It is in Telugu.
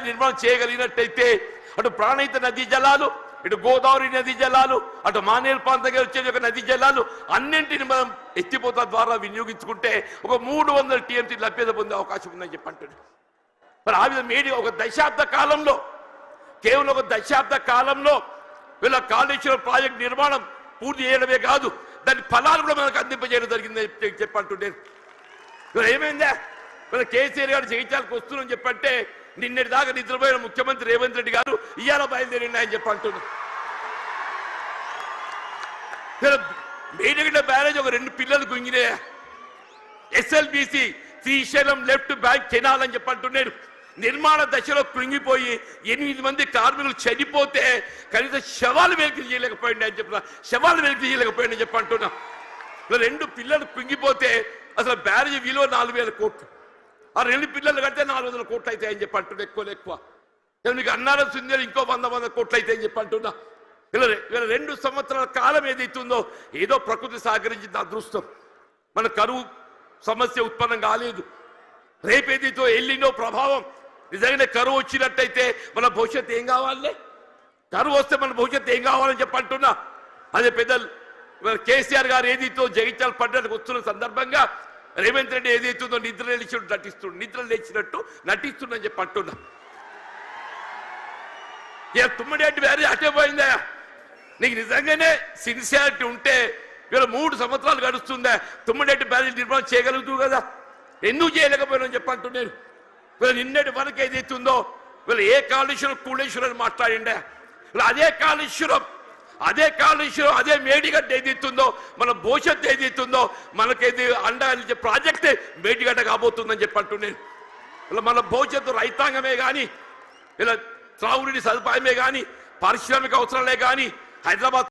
బ్యారేజ్ నిర్మాణం చేయగలిగినట్టయితే అటు ప్రాణహిత నదీ జలాలు, ఇటు గోదావరి నదీ జలాలు, అటు మానేరు ప్రాంతంగా వచ్చే ఒక నదీ జలాలు అన్నింటిని మనం ఎత్తిపోతల ద్వారా వినియోగించుకుంటే ఒక 300 TMC లభ్యత పొందే అవకాశం ఉందని చెప్పంటున్నాడు. మరి ఆ విధంగా మేడి ఒక దశాబ్ద కాలంలో, కేవలం ఒక దశాబ్ద కాలంలో వీళ్ళ కాళేశ్వరం ప్రాజెక్ట్ నిర్మాణం పూర్తి చేయడమే కాదు, దాని ఫలాలు కూడా మనకు అందింపజేయడం జరిగిందని చెప్పంటున్నాను. ఇక్కడ ఏమైందా, మన కేసీఆర్ గారు జగిత్యాలకు వస్తున్నారని చెప్పంటే నిన్నటి దాకా నిద్రపోయిన ముఖ్యమంత్రి రేవంత్ రెడ్డి గారు ఇవాళ బయలుదేరిండి అని చెప్పంటున్నారు. మేడిగడ్డ బ్యారేజ్ ఒక 2 పిల్లలు గుంగినాయా, SLBC Srisailam left bank canal అని చెప్పంటున్నాడు. నిర్మాణ దశలో కృంగిపోయి 8 మంది కార్మికులు చనిపోతే కనీసం శవాలు వెలికి చేయలేకపోయింది అని చెప్పిన, శవాలు వెలికి చేయలేకపోయింది అని చెప్పంటున్నా. 2 పిల్లలు కృంగిపోతే అసలు బ్యారేజ్ విలువ 4000 కోట్లు, ఆ 2 పిల్లలు కడితే 400 కోట్లు అవుతాయి అని చెప్పి అంటున్నా. ఎక్కువ మీకు అన్నారం సుందరి ఇంకో 100 కోట్లు అవుతాయి అని చెప్పి అంటున్నా. ఇలా 2 సంవత్సరాల కాలం ఏదైతుందో ఏదో ప్రకృతి సహకరించింది అదృష్టం, మన కరువు సమస్య ఉత్పన్నం కాలేదు. రేపేదైతో ఎల్లినో ప్రభావం నిజంగానే కరువు వచ్చినట్టయితే మన భవిష్యత్తు ఏం కావాలి, కరువు వస్తే మన భవిష్యత్తు ఏం కావాలని చెప్పి అంటున్నా. అదే పెద్దలు కేసీఆర్ గారు ఏదైతే జగిత్యాల పడ్డానికి వస్తున్న సందర్భంగా రేవంత్ రెడ్డి ఏదైతుందో నిద్ర లేచినట్టు నటిస్తుందని చెప్పి అంటున్నా. ఇక తుమ్మడేటి బ్యారేజ్ అటే పోయిందా, నీకు నిజంగానే సిన్సియారిటీ ఉంటే వీళ్ళ 3 సంవత్సరాలు గడుస్తుందా తుమ్మడేటి బ్యారేజ్ నిర్మాణం చేయగలుగుతూ కదా, ఎందుకు చేయలేకపోయినా చెప్పంటున్నాను. వీళ్ళు నిన్నటి వరకు ఏదైతుందో వీళ్ళు ఏ కాళేశ్వరం కూళేశ్వరం అని మాట్లాడిండే, అదే కాళేశ్వరం అదే మేడిగడ్డ ఏదైతుందో మన భవిష్యత్తు ఏదైతుందో మనకేది అండ ప్రాజెక్టే మేడిగడ్డ కాబోతుందని చెప్పంటున్నాను. ఇలా మన భవిష్యత్తు రైతాంగమే కానీ, ఇలా త్రాగునీటి సదుపాయమే కానీ, పారిశ్రామిక అవసరాలే కానీ, హైదరాబాద్